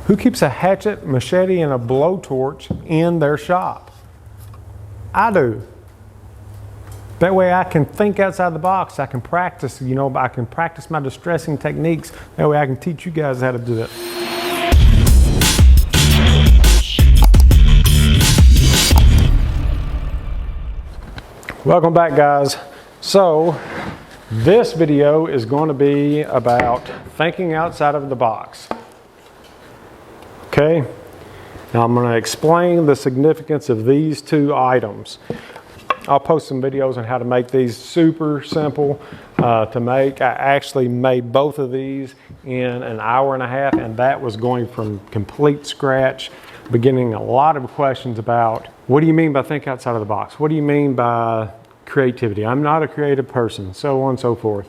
Who keeps a hatchet, machete, and a blowtorch in their shop? I do. That way I can think outside the box. I can practice, I can practice my distressing techniques. That way I can teach you guys how to do it. Welcome back, guys. So this video is going to be about thinking outside of the box. Okay, now I'm going to explain the significance of these two items. I'll post some videos on how to make these super simple to make. I actually made both of these in an hour and a half, and that was going from complete scratch, beginning a lot of questions about what do you mean by think outside of the box? What do you mean by creativity? I'm not a creative person, so on and so forth.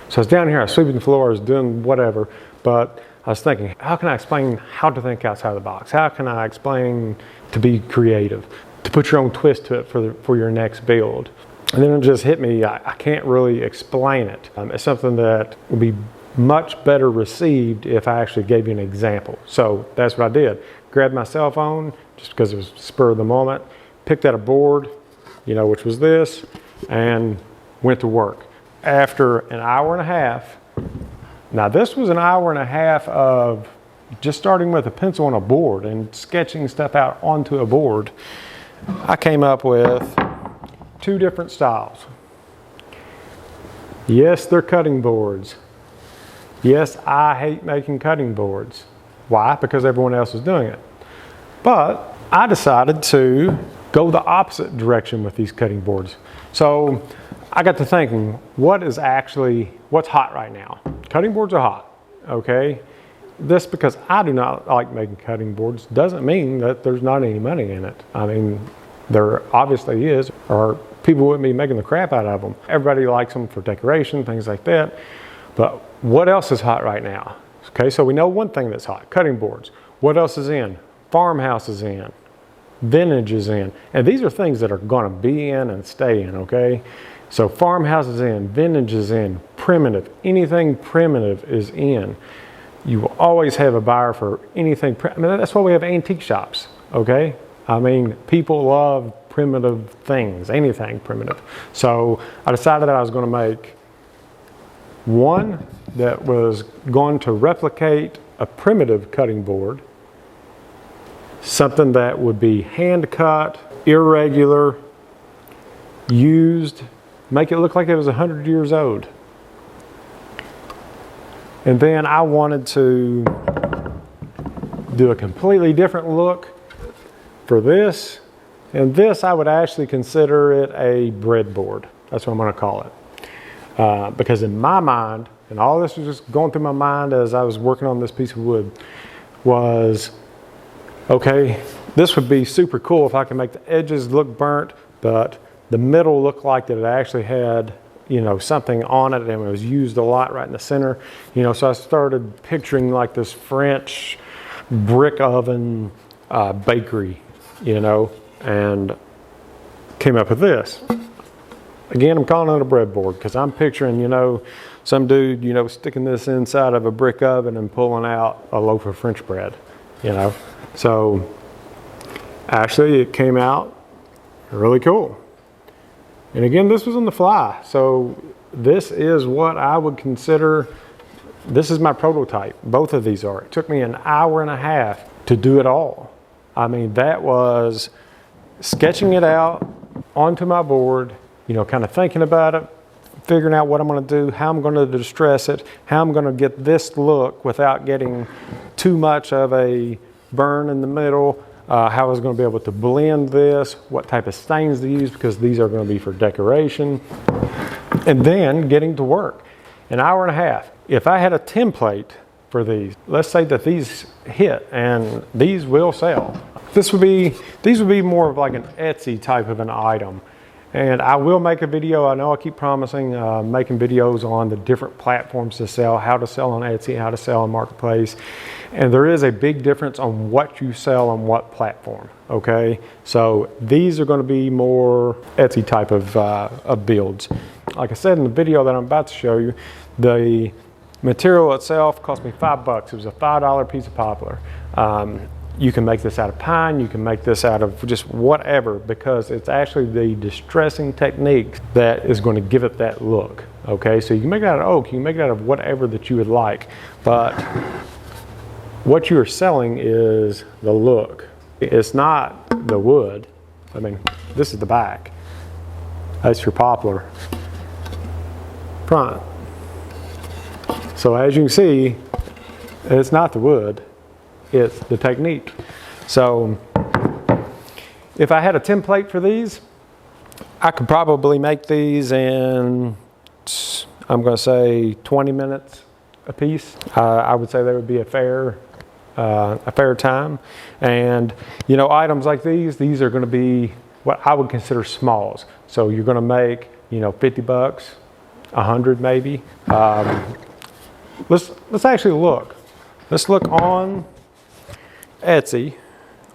So I was down here, I was sweeping the floor, I was doing whatever, but I was thinking, how can I explain how to think outside the box? How can I explain to be creative, to put your own twist to it for your next build? And then it just hit me, I can't really explain it. It's something that would be much better received if I actually gave you an example. So that's what I did. Grabbed my cell phone, just because it was spur of the moment, picked out a board, which was this, and went to work. After an hour and a half, now this was an hour and a half of just starting with a pencil on a board and sketching stuff out onto a board. I came up with two different styles. Yes, they're cutting boards. Yes, I hate making cutting boards. Why? Because everyone else is doing it. But I decided to go the opposite direction with these cutting boards. So I got to thinking, what's hot right now? Cutting boards are hot, okay? This, because I do not like making cutting boards, doesn't mean that there's not any money in it. I mean, there obviously is, or people wouldn't be making the crap out of them. Everybody likes them for decoration, things like that. But what else is hot right now? Okay, so we know one thing that's hot, cutting boards. What else is in? Farmhouse is in. Vintage is in. And these are things that are gonna be in and stay in, okay? So farmhouse is in, vintage is in, primitive, anything primitive is in. You will always have a buyer for anything. That's why we have antique shops, okay? I mean, people love primitive things, anything primitive. So I decided that I was gonna make one that was going to replicate a primitive cutting board, something that would be hand cut, irregular, used, make it look like it was 100 years old. And then I wanted to do a completely different look for this. And this, I would actually consider it a breadboard. That's what I'm going to call it. Because in my mind, and all this was just going through my mind as I was working on this piece of wood, was, okay, this would be super cool if I could make the edges look burnt, but the middle looked like that it actually had, something on it, and it was used a lot right in the center. So I started picturing like this French brick oven bakery, and came up with this. Again, I'm calling it a breadboard because I'm picturing, some dude, sticking this inside of a brick oven and pulling out a loaf of French bread, So actually it came out really cool. And again, this was on the fly. So this is what I would consider, this is my prototype. Both of these are. It took me an hour and a half to do it all. I mean, that was sketching it out onto my board, kind of thinking about it, figuring out what I'm going to do, how I'm going to distress it, how I'm going to get this look without getting too much of a burn in the middle, how I was going to be able to blend this, what type of stains to use, because these are going to be for decoration, and then getting to work. An hour and a half. If I had a template for these, let's say that these hit and these will sell, these would be more of like an Etsy type of an item. And I will make a video. I know I keep promising making videos on the different platforms to sell, how to sell on Etsy, how to sell on Marketplace. And there is a big difference on what you sell on what platform, okay? So these are going to be more Etsy type of builds. Like I said in the video that I'm about to show you, the Material itself cost me $5. It was a $5 piece of poplar. You can make this out of pine, you can make this out of just whatever, because it's actually the distressing technique that is going to give it that look. Okay, so you can make it out of oak, you can make it out of whatever that you would like, but what you're selling is the look. It's not the wood. I mean, this is the back. That's your poplar front. So as you can see, it's not the wood, it's the technique. So if I had a template for these, I could probably make these in, I'm going to say 20 minutes a piece. I would say that would be a fair time. And you know, items like these are going to be what I would consider smalls. So you're going to make, you know, $50, 100 maybe. Let's actually look. Let's look on Etsy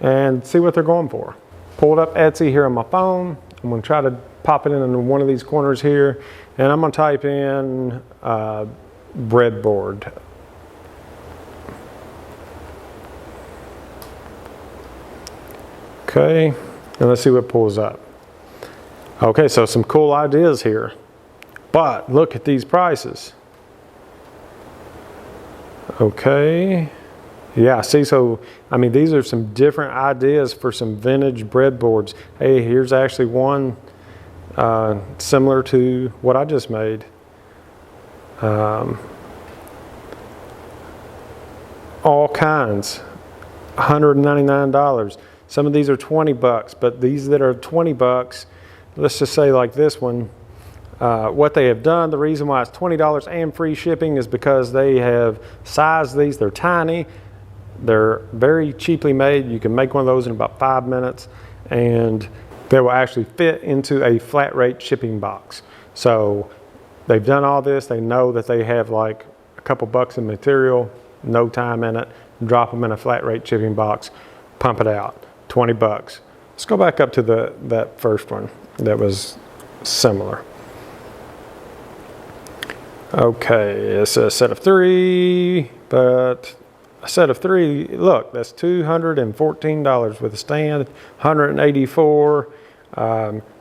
and see what they're going for. Pulled up Etsy here on my phone. I'm going to try to pop it in one of these corners here, and I'm going to type in breadboard. Okay, and let's see what pulls up. Okay, so some cool ideas here, but look at these prices. Okay, yeah, see, so I mean, these are some different ideas for some vintage breadboards. Hey, here's actually one similar to what I just made. All kinds, $199. Some of these are $20, but these that are $20, let's just say like this one, what they have done, the reason why it's $20 and free shipping is because they have sized these. They're tiny, they're very cheaply made. You can make one of those in about 5 minutes, and they will actually fit into a flat rate shipping box. So they've done all this. They know that they have like a couple bucks in material, no time in it, drop them in a flat rate shipping box, pump it out, $20. Let's go back up to that first one that was similar. Okay, it's a set of 3, but a set of 3, look, that's $214 with a stand, $184.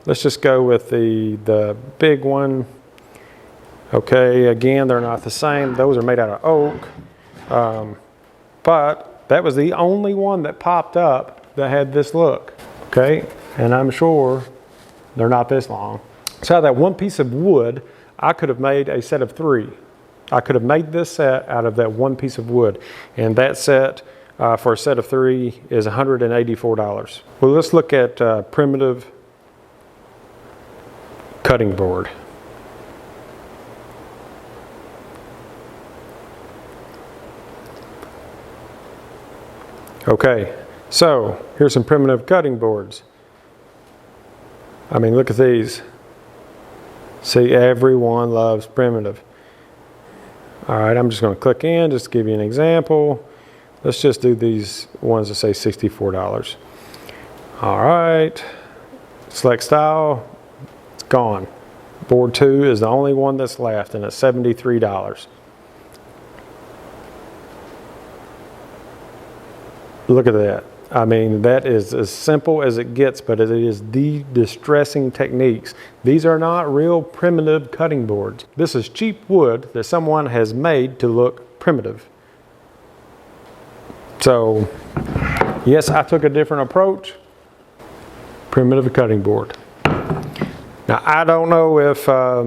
Let's just go with the big one. Okay, again, they're not the same. Those are made out of oak, but that was the only one that popped up that had this look. Okay, and I'm sure they're not this long. So out of that one piece of wood, I could have made a set of 3. I could have made this set out of that one piece of wood, and that set for a set of 3 is $184. Well, let's look at primitive cutting board. Okay, so here's some primitive cutting boards. I mean, look at these. See, everyone loves primitive. All right, I'm just going to click in just to give you an example. Let's just do these ones that say $64. All right, select style, it's gone. Board 2 is the only one that's left, and it's $73. Look at that. I mean, that is as simple as it gets, but it is the distressing techniques. These are not real primitive cutting boards. This is cheap wood that someone has made to look primitive. So, yes, I took a different approach. Primitive cutting board. Now, I don't know if, I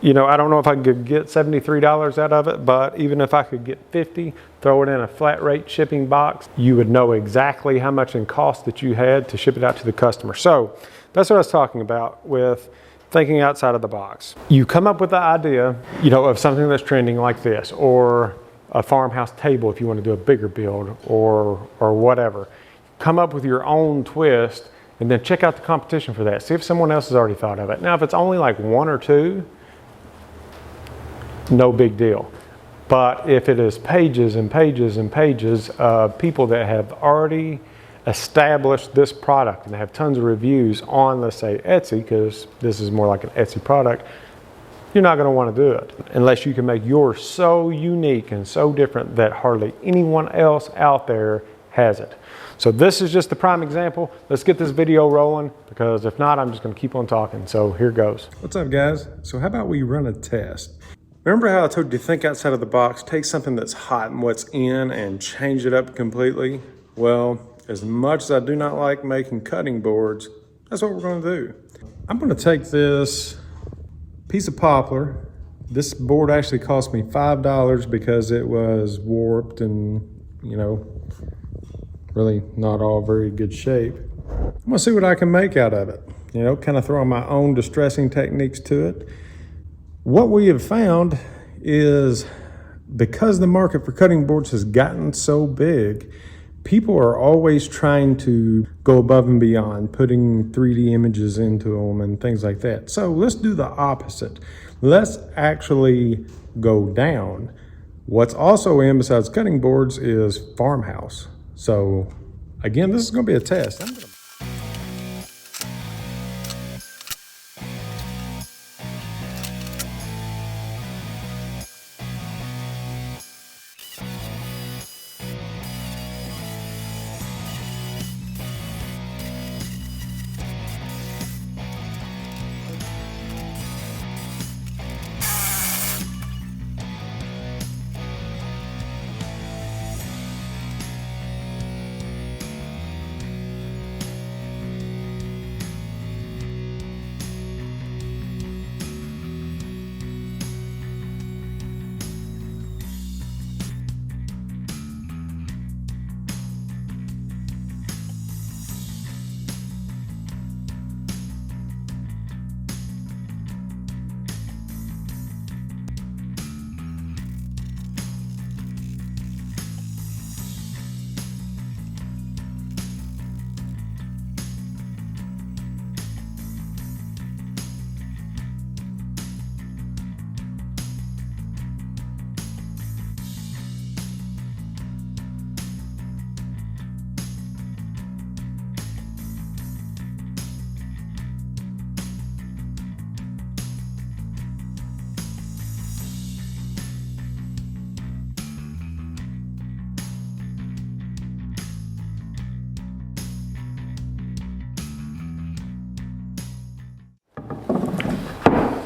don't know if I could get $73 out of it, but even if I could get 50, throw it in a flat rate shipping box, you would know exactly how much in cost that you had to ship it out to the customer. So that's what I was talking about with thinking outside of the box. You come up with the idea, of something that's trending like this, or a farmhouse table if you want to do a bigger build, or whatever. Come up with your own twist, and then check out the competition for that. See if someone else has already thought of it. Now, if it's only like 1 or 2, no big deal. But if it is pages and pages and pages of people that have already established this product and have tons of reviews on, let's say, Etsy, because this is more like an Etsy product, you're not going to want to do it unless you can make yours so unique and so different that hardly anyone else out there has it. So this is just the prime example. Let's get this video rolling, because if not, I'm just going to keep on talking. So here goes. What's up, guys? So how about we run a test? Remember how I told you to think outside of the box, take something that's hot and what's in and change it up completely? Well, as much as I do not like making cutting boards, that's what we're going to do. I'm going to take this piece of poplar. This board actually cost me $5 because it was warped and, you know, really not all very good shape. I'm gonna see what I can make out of it. You know, kind of throwing my own distressing techniques to it. What we have found is, because the market for cutting boards has gotten so big, people are always trying to go above and beyond, putting 3D images into them and things like that. So let's do the opposite. Let's actually go down. What's also in besides cutting boards is farmhouse. So again, this is going to be a test.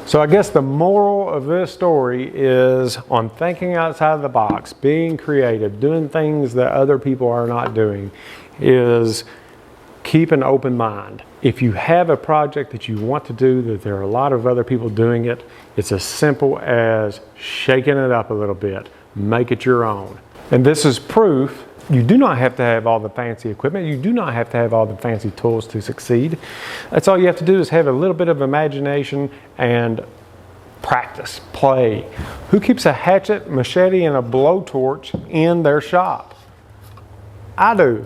So I guess the moral of this story is on thinking outside of the box, being creative, doing things that other people are not doing, is keep an open mind. If you have a project that you want to do, that there are a lot of other people doing it, it's as simple as shaking it up a little bit. Make it your own. And this is proof. You do not have to have all the fancy equipment. You do not have to have all the fancy tools to succeed. That's all you have to do, is have a little bit of imagination and practice, play. Who keeps a hatchet, machete, and a blowtorch in their shop? I do.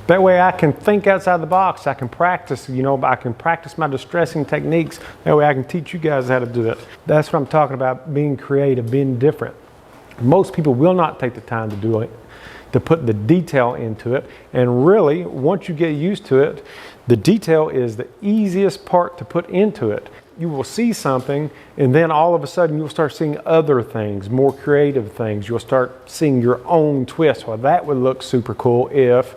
That way I can think outside the box. I can practice, you know, I can practice my distressing techniques. That way I can teach you guys how to do it. That's what I'm talking about, being creative, being different. Most people will not take the time to do it, to put the detail into it. And really, once you get used to it, the detail is the easiest part to put into it. You will see something, and then all of a sudden you'll start seeing other things, more creative things. You'll start seeing your own twist. Well, that would look super cool if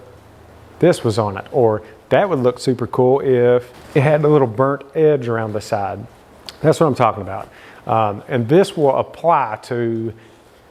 this was on it, or that would look super cool if it had a little burnt edge around the side. That's what I'm talking about. And this will apply to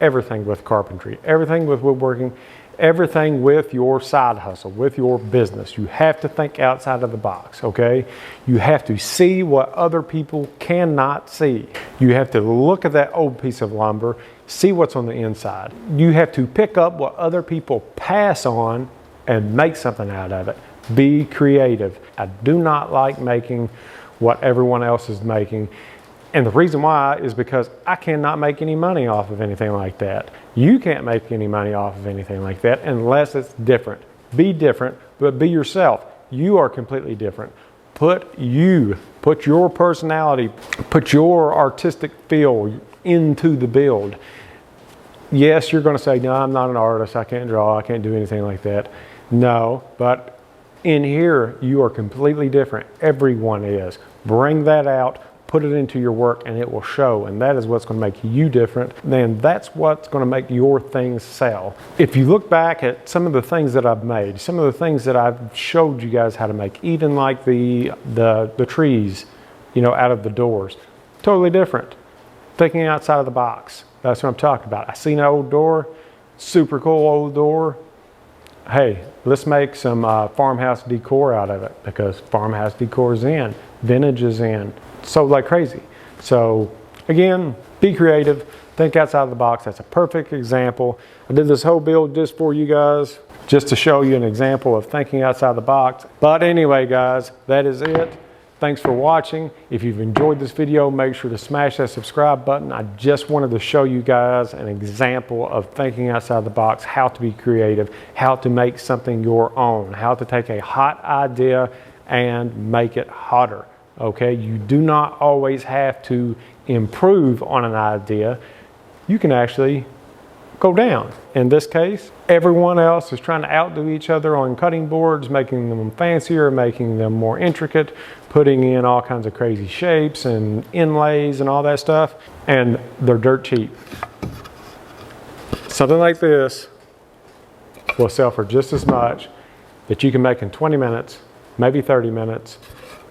everything with carpentry, everything with woodworking, everything with your side hustle, with your business. You have to think outside of the box, okay? You have to see what other people cannot see. You have to look at that old piece of lumber, see what's on the inside. You have to pick up what other people pass on and make something out of it. Be creative. I do not like making what everyone else is making. And the reason why is because I cannot make any money off of anything like that. You can't make any money off of anything like that unless it's different. Be different, but be yourself. You are completely different. Put your personality, put your artistic feel into the build. Yes, you're going to say, no, I'm not an artist. I can't draw. I can't do anything like that. No, but in here, you are completely different. Everyone is. Bring that out. put it into your work and it will show, and that is what's going to make you different. Then that's what's going to make your things sell. If you look back at some of the things that I've made, some of the things that I've showed you guys how to make, even like the trees, you know, out of the doors, totally different. Thinking outside of the box. That's what I'm talking about. I seen an old door, super cool old door. Hey, let's make some farmhouse decor out of it, because farmhouse decor is in, vintage is in, sold like crazy. So again, be creative, think outside of the box. That's a perfect example. I did this whole build just for you guys, just to show you an example of thinking outside the box. But anyway, guys, that is it. Thanks for watching. If you've enjoyed this video, make sure to smash that subscribe button. I just wanted to show you guys an example of thinking outside the box, how to be creative, how to make something your own, how to take a hot idea and make it hotter. Okay, you do not always have to improve on an idea. You can actually go down. In this case, everyone else is trying to outdo each other on cutting boards, making them fancier, making them more intricate, putting in all kinds of crazy shapes and inlays and all that stuff, and they're dirt cheap. Something like this will sell for just as much that you can make in 20 minutes, maybe 30 minutes,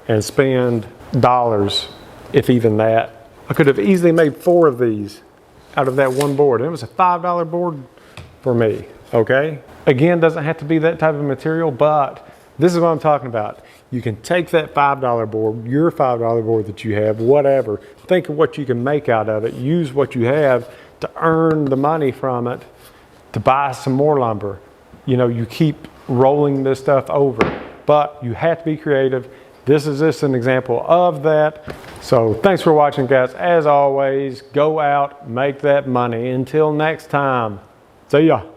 and spend dollars, if even that. I could have easily made 4 of these out of that one board. It was a $5 board for me, okay? Again, doesn't have to be that type of material, but this is what I'm talking about. You can take that $5 board, your $5 board that you have, whatever, think of what you can make out of it, use what you have to earn the money from it, to buy some more lumber. You know, you keep rolling this stuff over, but you have to be creative. This is just an example of that. So thanks for watching, guys. As always, go out, make that money. Until next time, see ya.